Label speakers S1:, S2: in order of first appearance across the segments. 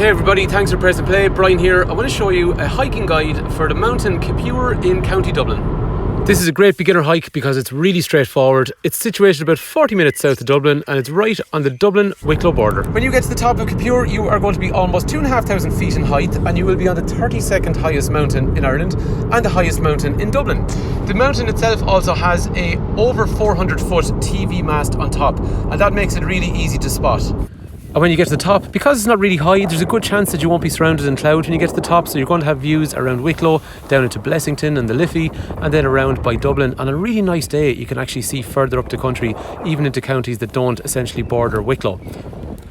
S1: Hey everybody, thanks for pressing play. Brian here. I want to show you a hiking guide for the mountain Kippure in County Dublin. This is a great beginner hike because it's really straightforward. It's situated about 40 minutes south of Dublin and it's right on the Dublin-Wicklow border. When you get to the top of Kippure, you are going to be almost 2,500 feet in height and you will be on the 32nd highest mountain in Ireland and the highest mountain in Dublin. The mountain itself also has a over 400 foot TV mast on top, and that makes it really easy to spot. And when you get to the top, because it's not really high, there's a good chance that you won't be surrounded in cloud when you get to the top. So you're going to have views around Wicklow, down into Blessington and the Liffey, and then around by Dublin. On a really nice day, you can actually see further up the country, even into counties that don't essentially border Wicklow.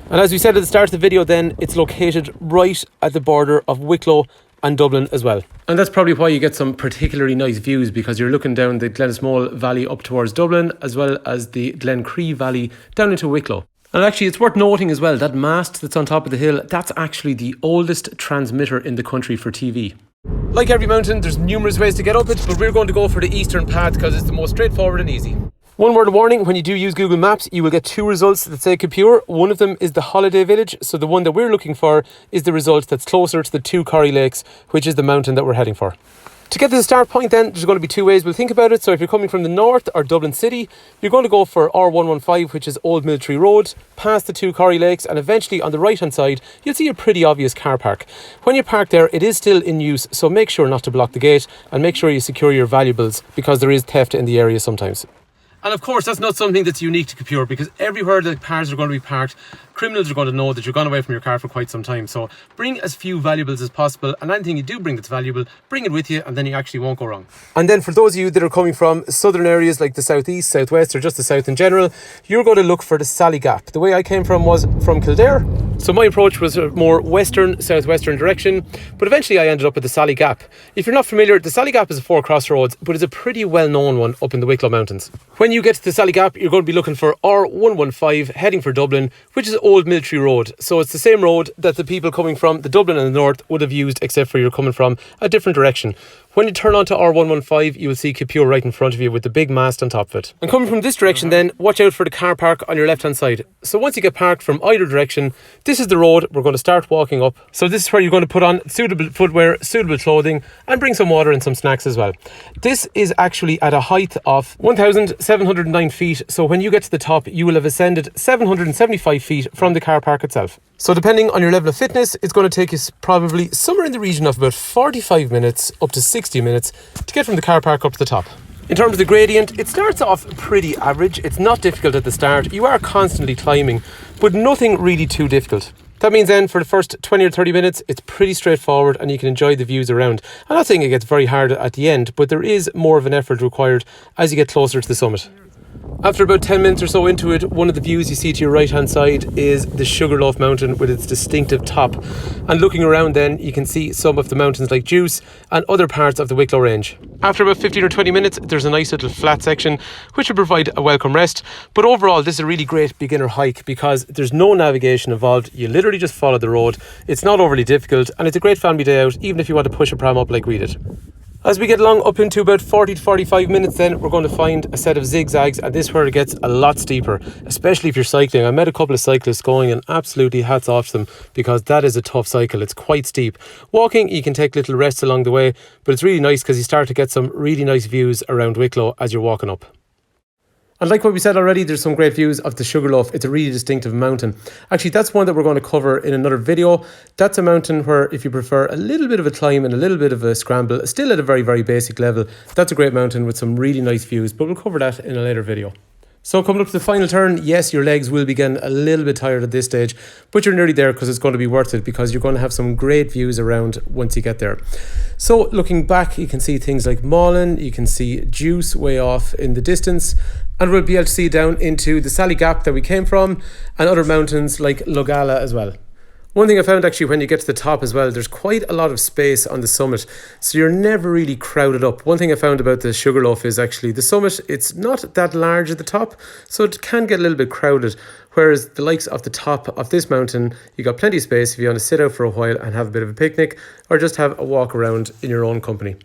S1: And as we said at the start of the video then, it's located right at the border of Wicklow and Dublin as well. And that's probably why you get some particularly nice views, because you're looking down the Glenismole Valley up towards Dublin, as well as the Glencree Valley down into Wicklow. And actually, it's worth noting as well, that mast that's on top of the hill, that's actually the oldest transmitter in the country for TV. Like every mountain, there's numerous ways to get up it, but we're going to go for the eastern path because it's the most straightforward and easy. One word of warning, when you do use Google Maps, you will get two results that say Kippure. One of them is the holiday village, so the one that we're looking for is the result that's closer to the two Corrie Lakes, which is the mountain that we're heading for. To get to the start point then, there's going to be two ways we'll think about it. So if you're coming from the north or Dublin City, you're going to go for R115, which is Old Military Road, past the two Corrie Lakes, and eventually on the right hand side, you'll see a pretty obvious car park. When you park there, it is still in use, so make sure not to block the gate and make sure you secure your valuables, because there is theft in the area sometimes. And of course, that's not something that's unique to Kippure, because everywhere the cars are going to be parked, criminals are going to know that you're gone away from your car for quite some time. So bring as few valuables as possible, and anything you do bring that's valuable, bring it with you, and then you actually won't go wrong. And then for those of you that are coming from southern areas like the southeast, southwest, or just the south in general, you're going to look for the Sally Gap. The way I came from was from Kildare, so my approach was a more western, southwestern direction, but eventually I ended up at the Sally Gap. If you're not familiar, the Sally Gap is a four crossroads, but it's a pretty well-known one up in the Wicklow Mountains. When you get to the Sally Gap, you're going to be looking for R115 heading for Dublin, which is Old Military Road. So it's the same road that the people coming from the Dublin and the north would have used, except for you're coming from a different direction. When you turn onto R115, you will see Kippure right in front of you with the big mast on top of it. And coming from this direction then, watch out for the car park on your left hand side. So once you get parked from either direction, this is the road we're going to start walking up. So this is where you're going to put on suitable footwear, suitable clothing, and bring some water and some snacks as well. This is actually at a height of 1,709 feet. So when you get to the top, you will have ascended 775 feet from the car park itself. So depending on your level of fitness, it's going to take you probably somewhere in the region of about 45 minutes up to 60 minutes to get from the car park up to the top. In terms of the gradient, it starts off pretty average. It's not difficult at the start. You are constantly climbing, but nothing really too difficult. That means then for the first 20 or 30 minutes, it's pretty straightforward and you can enjoy the views around. I'm not saying it gets very hard at the end, but there is more of an effort required as you get closer to the summit. After about 10 minutes or so into it, one of the views you see to your right hand side is the Sugarloaf Mountain with its distinctive top. And looking around then, you can see some of the mountains like Juice and other parts of the Wicklow range. After about 15 or 20 minutes, there's a nice little flat section which will provide a welcome rest. But overall, this is a really great beginner hike because there's no navigation involved. You literally just follow the road. It's not overly difficult and it's a great family day out, even if you want to push a pram up like we did. As we get along up into about 40 to 45 minutes then, we're going to find a set of zigzags, and this is where it gets a lot steeper, especially if you're cycling. I met a couple of cyclists going, and absolutely hats off to them, because that is a tough cycle. It's quite steep. Walking, you can take little rests along the way, but it's really nice because you start to get some really nice views around Wicklow as you're walking up. And like what we said already, there's some great views of the Sugarloaf. It's a really distinctive mountain. Actually, that's one that we're going to cover in another video. That's a mountain where if you prefer a little bit of a climb and a little bit of a scramble, still at a very, very basic level, that's a great mountain with some really nice views, but we'll cover that in a later video. So coming up to the final turn, yes, your legs will be getting a little bit tired at this stage, but you're nearly there because it's going to be worth it, because you're going to have some great views around once you get there. So looking back, you can see things like Malin, you can see Juice way off in the distance, and we'll be able to see down into the Sally Gap that we came from and other mountains like Logala as well. One thing I found actually when you get to the top as well, there's quite a lot of space on the summit, so you're never really crowded up. One thing I found about the Sugarloaf is actually the summit, it's not that large at the top, so it can get a little bit crowded, whereas the likes of the top of this mountain, you got plenty of space if you want to sit out for a while and have a bit of a picnic or just have a walk around in your own company.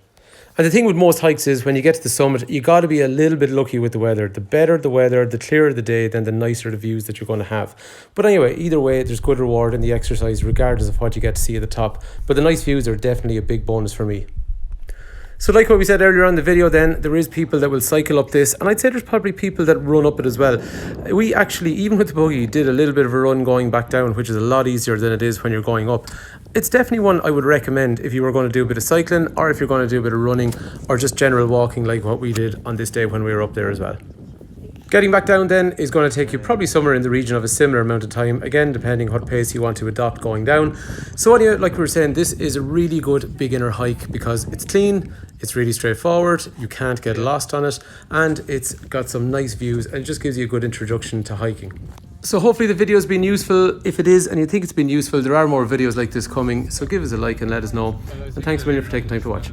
S1: And the thing with most hikes is when you get to the summit, you got to be a little bit lucky with the weather. The better the weather, the clearer the day, then the nicer the views that you're going to have. But anyway, either way, there's good reward in the exercise regardless of what you get to see at the top. But the nice views are definitely a big bonus for me. So like what we said earlier on in the video then, there is people that will cycle up this, and I'd say there's probably people that run up it as well. We actually, even with the buggy, did a little bit of a run going back down, which is a lot easier than it is when you're going up. It's definitely one I would recommend if you were going to do a bit of cycling, or if you're going to do a bit of running, or just general walking like what we did on this day when we were up there as well. Getting back down then is going to take you probably somewhere in the region of a similar amount of time, again depending what pace you want to adopt going down. So anyway, like we were saying, this is a really good beginner hike because it's clean, it's really straightforward, you can't get lost on it, and it's got some nice views and it just gives you a good introduction to hiking. So hopefully the video has been useful. If it is and you think it's been useful, there are more videos like this coming, so give us a like and let us know. And thanks a million for taking time to watch.